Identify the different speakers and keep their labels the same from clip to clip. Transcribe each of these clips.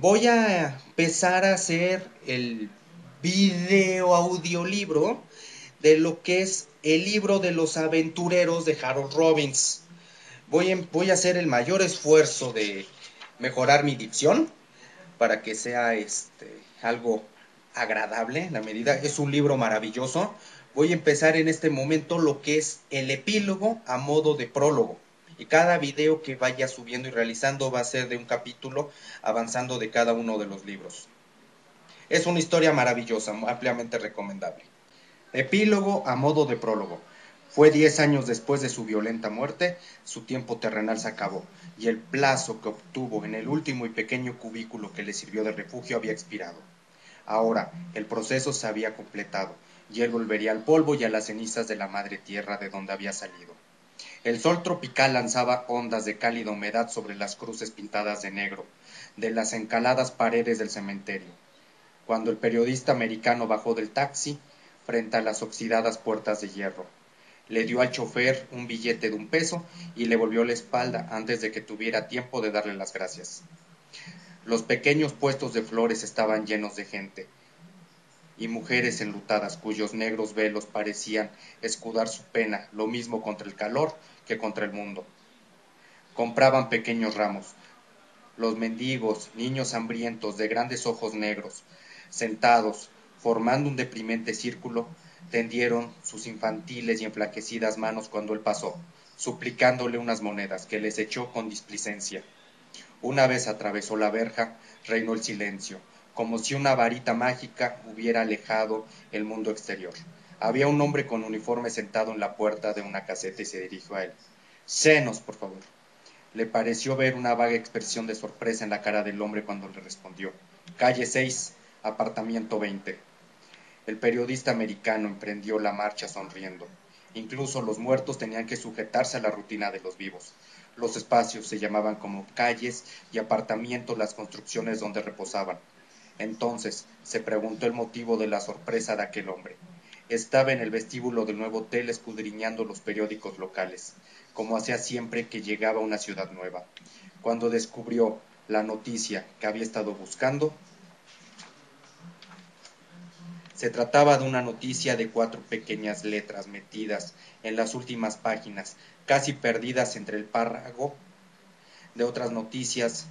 Speaker 1: Voy a empezar a hacer el video audiolibro de lo que es el libro de los aventureros de Harold Robbins. Voy a hacer el mayor esfuerzo de mejorar mi dicción para que sea algo agradable en la medida. Es un libro maravilloso. Voy a empezar en este momento lo que es el epílogo a modo de prólogo. Y cada video que vaya subiendo y realizando va a ser de un capítulo avanzando de cada uno de los libros. Es una historia maravillosa, ampliamente recomendable. Epílogo a modo de prólogo. Fue 10 años después de su violenta muerte, su tiempo terrenal se acabó, y el plazo que obtuvo en el último y pequeño cubículo que le sirvió de refugio había expirado. Ahora el proceso se había completado, y él volvería al polvo y a las cenizas de la madre tierra de donde había salido. El sol tropical lanzaba ondas de cálida humedad sobre las cruces pintadas de negro, de las encaladas paredes del cementerio. Cuando el periodista americano bajó del taxi, frente a las oxidadas puertas de hierro, le dio al chofer un billete de $1 y le volvió la espalda antes de que tuviera tiempo de darle las gracias. Los pequeños puestos de flores estaban llenos de gente y mujeres enlutadas cuyos negros velos parecían escudar su pena, lo mismo contra el calor que contra el mundo. Compraban pequeños ramos. Los mendigos, niños hambrientos de grandes ojos negros, sentados, formando un deprimente círculo, tendieron sus infantiles y enflaquecidas manos cuando él pasó, suplicándole unas monedas que les echó con displicencia. Una vez atravesó la verja, reinó el silencio, como si una varita mágica hubiera alejado el mundo exterior. Había un hombre con uniforme sentado en la puerta de una caseta y se dirigió a él. Senos, por favor. Le pareció ver una vaga expresión de sorpresa en la cara del hombre cuando le respondió. Calle 6, apartamento 20. El periodista americano emprendió la marcha sonriendo. Incluso los muertos tenían que sujetarse a la rutina de los vivos. Los espacios se llamaban como calles y apartamentos las construcciones donde reposaban. Entonces se preguntó el motivo de la sorpresa de aquel hombre. Estaba en el vestíbulo del nuevo hotel escudriñando los periódicos locales, como hacía siempre que llegaba a una ciudad nueva. Cuando descubrió la noticia que había estado buscando, se trataba de una noticia de 4 pequeñas letras metidas en las últimas páginas, casi perdidas entre el párrafo de otras noticias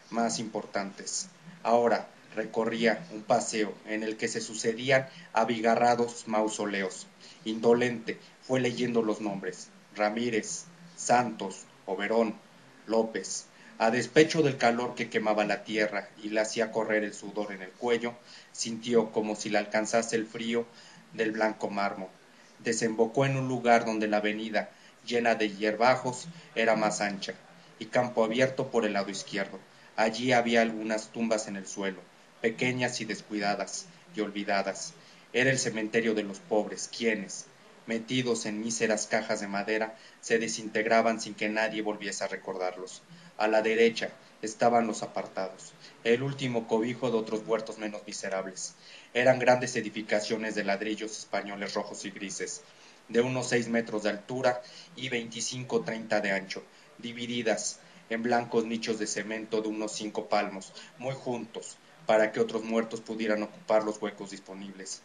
Speaker 1: más importantes. Ahora recorría un paseo en el que se sucedían abigarrados mausoleos. Indolente fue leyendo los nombres: Ramírez, Santos, Oberón, López. A despecho del calor que quemaba la tierra y le hacía correr el sudor en el cuello, sintió como si le alcanzase el frío del blanco mármol. Desembocó en un lugar donde la avenida, llena de hierbajos, era más ancha, y campo abierto por el lado izquierdo. Allí había algunas tumbas en el suelo, pequeñas y descuidadas y olvidadas. Era el cementerio de los pobres, quienes, metidos en míseras cajas de madera, se desintegraban sin que nadie volviese a recordarlos. A la derecha estaban los apartados, el último cobijo de otros huertos menos miserables. Eran grandes edificaciones de ladrillos españoles rojos y grises, de unos 6 metros de altura y 25 o 30 de ancho, divididas en blancos nichos de cemento de unos 5 palmos, muy juntos, para que otros muertos pudieran ocupar los huecos disponibles.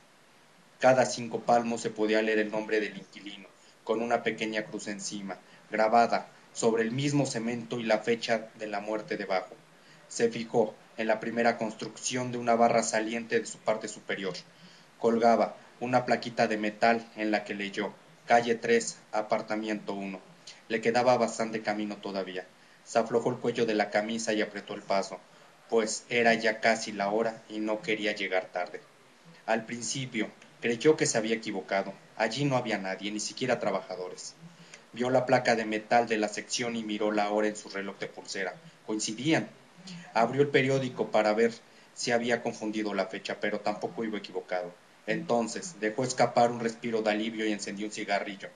Speaker 1: Cada 5 palmos se podía leer el nombre del inquilino, con una pequeña cruz encima, grabada sobre el mismo cemento y la fecha de la muerte debajo. Se fijó en la primera construcción de una barra saliente de su parte superior. Colgaba una plaquita de metal en la que leyó: calle 3, apartamento 1. Le quedaba bastante camino todavía. Se aflojó el cuello de la camisa y apretó el paso, pues era ya casi la hora y no quería llegar tarde. Al principio creyó que se había equivocado. Allí no había nadie, ni siquiera trabajadores. Vio la placa de metal de la sección y miró la hora en su reloj de pulsera. Coincidían. Abrió el periódico para ver si había confundido la fecha, pero tampoco iba equivocado. Entonces dejó escapar un respiro de alivio y encendió un cigarrillo.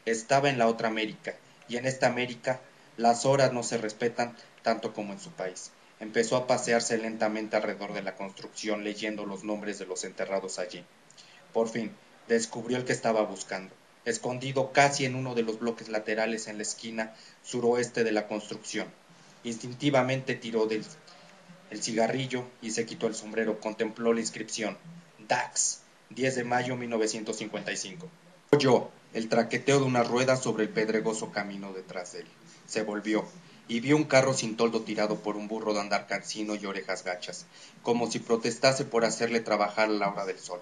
Speaker 1: Estaba en la otra América, y en esta América las horas no se respetan tanto como en su país. Empezó a pasearse lentamente alrededor de la construcción, leyendo los nombres de los enterrados allí. Por fin descubrió el que estaba buscando, escondido casi en uno de los bloques laterales en la esquina suroeste de la construcción. Instintivamente tiró del el cigarrillo y se quitó el sombrero. Contempló la inscripción: Dax, 10 de mayo 1955. Oyó el traqueteo de una rueda sobre el pedregoso camino detrás de él. Se volvió y vio un carro sin toldo tirado por un burro de andar cansino y orejas gachas, como si protestase por hacerle trabajar a la hora del sol.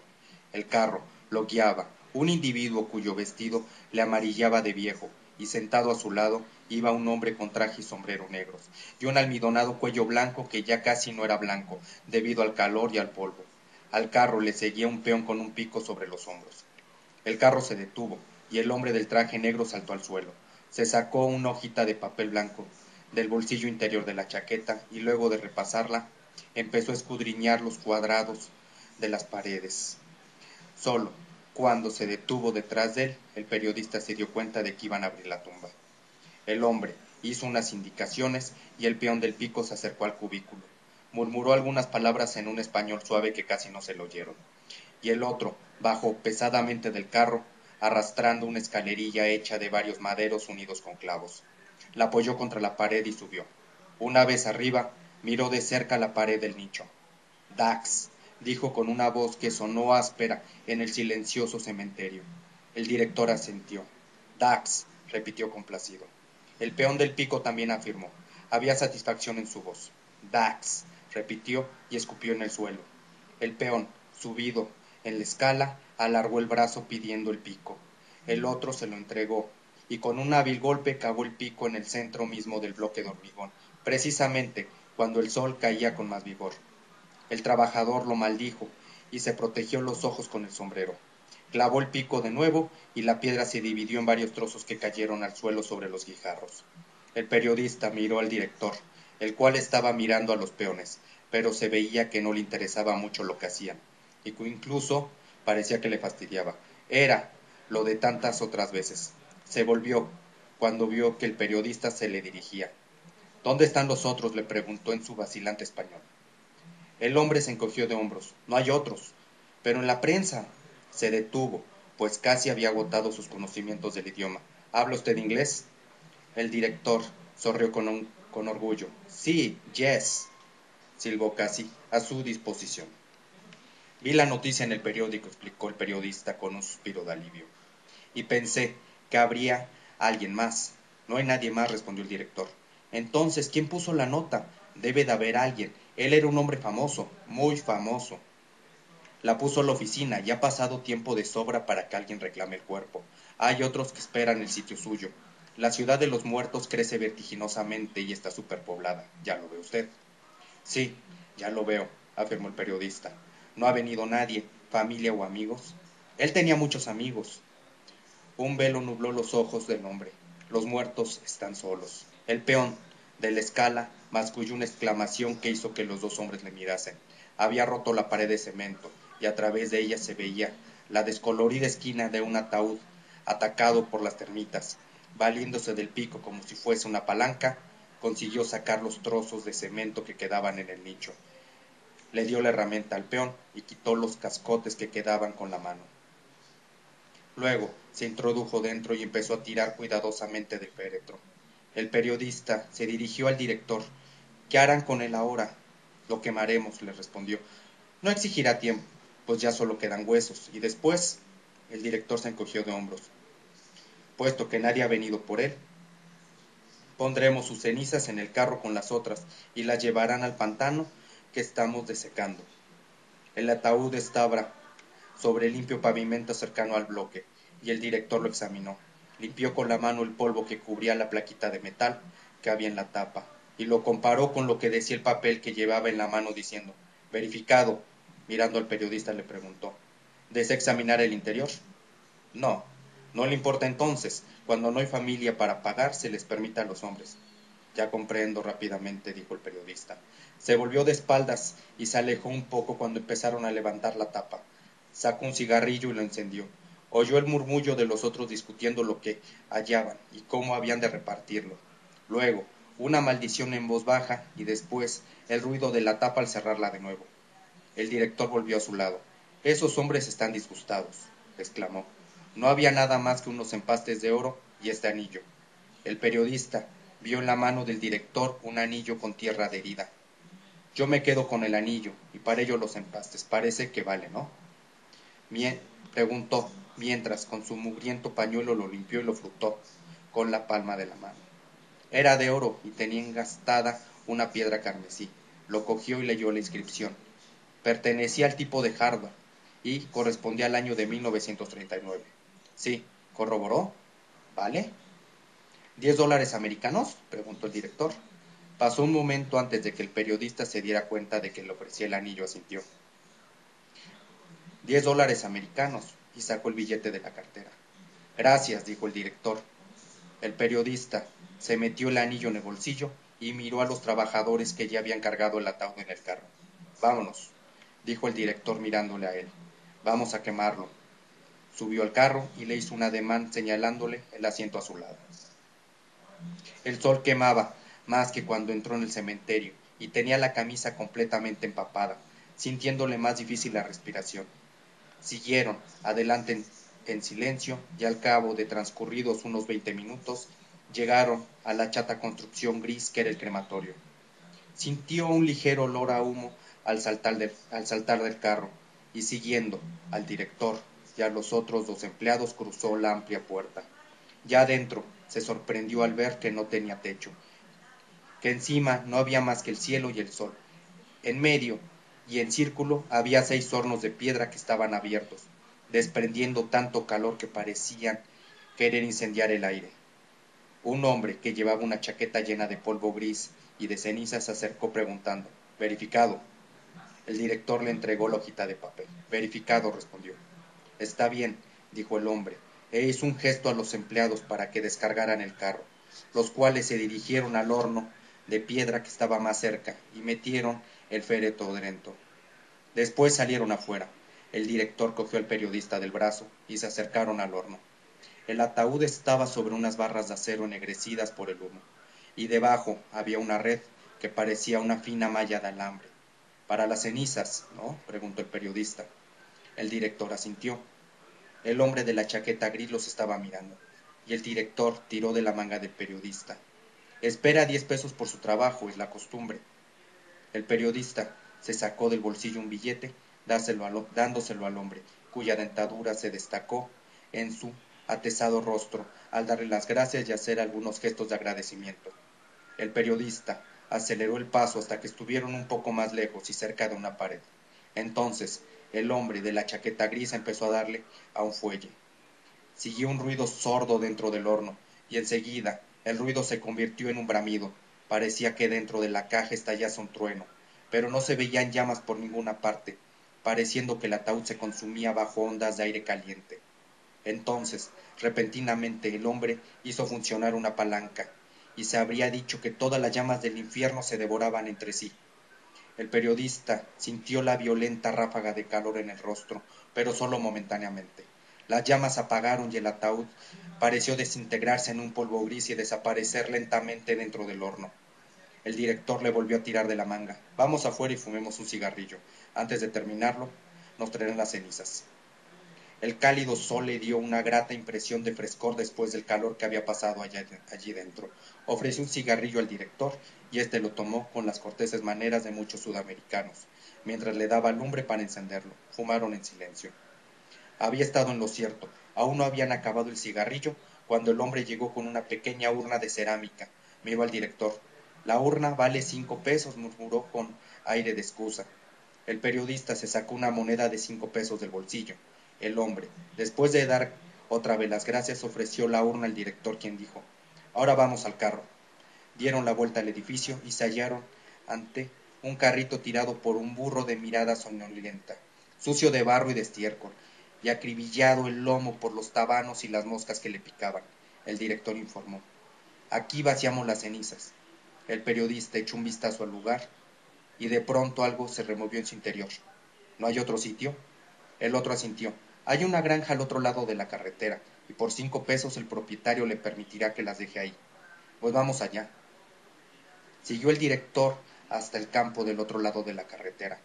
Speaker 1: El carro lo guiaba un individuo cuyo vestido le amarillaba de viejo, y sentado a su lado iba un hombre con traje y sombrero negros, y un almidonado cuello blanco que ya casi no era blanco, debido al calor y al polvo. Al carro le seguía un peón con un pico sobre los hombros. El carro se detuvo, y el hombre del traje negro saltó al suelo. Se sacó una hojita de papel blanco del bolsillo interior de la chaqueta, y luego de repasarla, empezó a escudriñar los cuadrados de las paredes. Solo cuando se detuvo detrás de él, el periodista se dio cuenta de que iban a abrir la tumba. El hombre hizo unas indicaciones y el peón del pico se acercó al cubículo. Murmuró algunas palabras en un español suave que casi no se le oyeron, y el otro bajó pesadamente del carro, arrastrando una escalerilla hecha de varios maderos unidos con clavos. La apoyó contra la pared y subió. Una vez arriba, miró de cerca la pared del nicho. Dax, dijo con una voz que sonó áspera en el silencioso cementerio. El director asintió. Dax, repitió complacido. El peón del pico también afirmó. Había satisfacción en su voz. Dax, repitió y escupió en el suelo. El peón, subido en la escala, alargó el brazo pidiendo el pico. El otro se lo entregó, y con un hábil golpe clavó el pico en el centro mismo del bloque de hormigón, precisamente cuando el sol caía con más vigor. El trabajador lo maldijo y se protegió los ojos con el sombrero. Clavó el pico de nuevo y la piedra se dividió en varios trozos que cayeron al suelo sobre los guijarros. El periodista miró al director, el cual estaba mirando a los peones, pero se veía que no le interesaba mucho lo que hacían, y que incluso parecía que le fastidiaba. Era lo de tantas otras veces. Se volvió cuando vio que el periodista se le dirigía. ¿Dónde están los otros?, le preguntó en su vacilante español. El hombre se encogió de hombros. No hay otros. Pero en la prensa. Se detuvo, pues casi había agotado sus conocimientos del idioma. ¿Habla usted inglés? El director sonrió con orgullo. Sí, yes, silbó casi, a su disposición. Vi la noticia en el periódico, explicó el periodista con un suspiro de alivio. Y pensé que habría alguien más. No hay nadie más, respondió el director. Entonces, ¿quién puso la nota? Debe de haber alguien. Él era un hombre famoso, muy famoso. La puso la oficina y ha pasado tiempo de sobra para que alguien reclame el cuerpo. Hay otros que esperan el sitio suyo. La ciudad de los muertos crece vertiginosamente y está superpoblada. ¿Ya lo ve usted? Sí, ya lo veo, afirmó el periodista. ¿No ha venido nadie, familia o amigos? Él tenía muchos amigos. Un velo nubló los ojos del hombre. Los muertos están solos. El peón de la escala masculló una exclamación que hizo que los dos hombres le mirasen. Había roto la pared de cemento, y a través de ella se veía la descolorida esquina de un ataúd atacado por las termitas. Valiéndose del pico como si fuese una palanca, consiguió sacar los trozos de cemento que quedaban en el nicho. Le dio la herramienta al peón y quitó los cascotes que quedaban con la mano. Luego se introdujo dentro y empezó a tirar cuidadosamente del féretro. El periodista se dirigió al director. ¿Qué harán con él ahora? Lo quemaremos, le respondió. No exigirá tiempo, pues ya solo quedan huesos. Y después, el director se encogió de hombros. Puesto que nadie ha venido por él, pondremos sus cenizas en el carro con las otras y las llevarán al pantano que estamos desecando. El ataúd estaba sobre el limpio pavimento cercano al bloque, y el director lo examinó. Limpió con la mano el polvo que cubría la plaquita de metal que había en la tapa, y lo comparó con lo que decía el papel que llevaba en la mano, diciendo: verificado. Mirando al periodista le preguntó: ¿desea examinar el interior? No. No le importa entonces. Cuando no hay familia para pagar, se les permite a los hombres. Ya comprendo, rápidamente dijo el periodista. Se volvió de espaldas y se alejó un poco cuando empezaron a levantar la tapa. Sacó un cigarrillo y lo encendió. Oyó el murmullo de los otros discutiendo lo que hallaban y cómo habían de repartirlo. Luego, una maldición en voz baja y después el ruido de la tapa al cerrarla de nuevo. El director volvió a su lado. Esos hombres están disgustados, exclamó. No había nada más que unos empastes de oro y este anillo. El periodista vio en la mano del director un anillo con tierra adherida. Yo me quedo con el anillo, y para ello los empastes. Parece que vale, ¿no? Mie preguntó, mientras con su mugriento pañuelo lo limpió y lo frotó con la palma de la mano. Era de oro y tenía engastada una piedra carmesí. Lo cogió y leyó la inscripción. Pertenecía al tipo de Harvard y correspondía al año de 1939. Sí, corroboró. ¿Vale? ¿$10 americanos? Preguntó el director. Pasó un momento antes de que el periodista se diera cuenta de que le ofrecía el anillo, asintió. $10 americanos, y sacó el billete de la cartera. Gracias, dijo el director. El periodista se metió el anillo en el bolsillo y miró a los trabajadores que ya habían cargado el ataúd en el carro. Vámonos, dijo el director mirándole a él. Vamos a quemarlo. Subió al carro y le hizo un ademán señalándole el asiento a su lado. El sol quemaba más que cuando entró en el cementerio y tenía la camisa completamente empapada, sintiéndole más difícil la respiración. Siguieron adelante en silencio y al cabo de transcurridos unos 20 minutos llegaron a la chata construcción gris que era el crematorio. Sintió un ligero olor a humo al saltar del carro y siguiendo al director y a los otros 2 empleados cruzó la amplia puerta. Ya adentro se sorprendió al ver que no tenía techo, que encima no había más que el cielo y el sol. En medio y en círculo había 6 hornos de piedra que estaban abiertos, desprendiendo tanto calor que parecían querer incendiar el aire. Un hombre que llevaba una chaqueta llena de polvo gris y de ceniza se acercó preguntando: «¿Verificado?». El director le entregó la hojita de papel. «Verificado», respondió. «Está bien», dijo el hombre, e hizo un gesto a los empleados para que descargaran el carro, los cuales se dirigieron al horno de piedra que estaba más cerca y metieron el féretro dentro. Después salieron afuera. El director cogió al periodista del brazo y se acercaron al horno. El ataúd estaba sobre unas barras de acero ennegrecidas por el humo, y debajo había una red que parecía una fina malla de alambre. «Para las cenizas, ¿no?», preguntó el periodista. El director asintió. El hombre de la chaqueta gris los estaba mirando, y el director tiró de la manga del periodista. «Espera 10 pesos por su trabajo, es la costumbre». El periodista se sacó del bolsillo un billete, dándoselo al hombre, cuya dentadura se destacó en su atezado rostro al darle las gracias y hacer algunos gestos de agradecimiento. El periodista aceleró el paso hasta que estuvieron un poco más lejos y cerca de una pared. Entonces el hombre de la chaqueta gris empezó a darle a un fuelle. Siguió un ruido sordo dentro del horno, y enseguida el ruido se convirtió en un bramido. Parecía que dentro de la caja estallase un trueno, pero no se veían llamas por ninguna parte, pareciendo que el ataúd se consumía bajo ondas de aire caliente. Entonces, repentinamente, el hombre hizo funcionar una palanca, y se habría dicho que todas las llamas del infierno se devoraban entre sí. El periodista sintió la violenta ráfaga de calor en el rostro, pero solo momentáneamente. Las llamas apagaron y el ataúd pareció desintegrarse en un polvo gris y desaparecer lentamente dentro del horno. El director le volvió a tirar de la manga. «Vamos afuera y fumemos un cigarrillo. Antes de terminarlo, nos traerán las cenizas». El cálido sol le dio una grata impresión de frescor después del calor que había pasado allí dentro. Ofreció un cigarrillo al director y éste lo tomó con las corteses maneras de muchos sudamericanos, mientras le daba lumbre para encenderlo. Fumaron en silencio. Había estado en lo cierto. Aún no habían acabado el cigarrillo cuando el hombre llegó con una pequeña urna de cerámica. Miró al director. «La urna vale 5 pesos», murmuró con aire de excusa. El periodista se sacó una moneda de 5 pesos del bolsillo. El hombre, después de dar otra vez las gracias, ofreció la urna al director, quien dijo: «Ahora vamos al carro». Dieron la vuelta al edificio y se hallaron ante un carrito tirado por un burro de mirada soñolienta, sucio de barro y de estiércol, y acribillado el lomo por los tabanos y las moscas que le picaban. El director informó: «Aquí vaciamos las cenizas». El periodista echó un vistazo al lugar y de pronto algo se removió en su interior. «¿No hay otro sitio?». El otro asintió. «Hay una granja al otro lado de la carretera, y por 5 pesos el propietario le permitirá que las deje ahí». «Pues vamos allá». Siguió el director hasta el campo del otro lado de la carretera.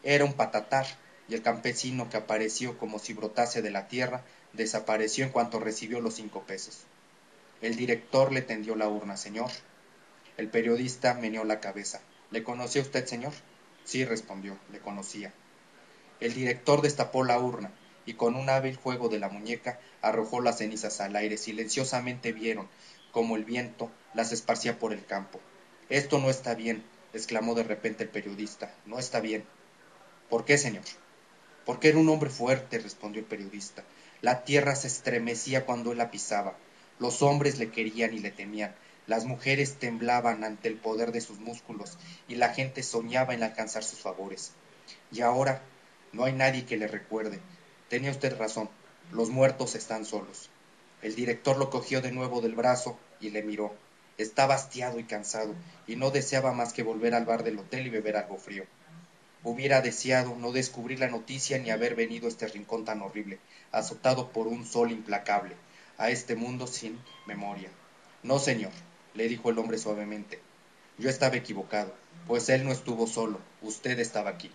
Speaker 1: Era un patatar, y el campesino, que apareció como si brotase de la tierra, desapareció en cuanto recibió los 5 pesos. El director le tendió la urna. «Señor». El periodista meneó la cabeza. ¿Le conocía usted, señor? Sí, respondió, le conocía. El director destapó la urna y con un hábil juego de la muñeca arrojó las cenizas al aire. Silenciosamente vieron cómo el viento las esparcía por el campo. Esto no está bien, exclamó de repente el periodista. No está bien. ¿Por qué, señor? Porque era un hombre fuerte, respondió el periodista. La tierra se estremecía cuando él la pisaba. Los hombres le querían y le temían. Las mujeres temblaban ante el poder de sus músculos y la gente soñaba en alcanzar sus favores. Y ahora no hay nadie que le recuerde. Tenía usted razón, los muertos están solos. El director lo cogió de nuevo del brazo y le miró. Estaba hastiado y cansado, y no deseaba más que volver al bar del hotel y beber algo frío. Hubiera deseado no descubrir la noticia ni haber venido a este rincón tan horrible, azotado por un sol implacable, a este mundo sin memoria. No, señor, le dijo el hombre suavemente. Yo estaba equivocado, pues él no estuvo solo, usted estaba aquí.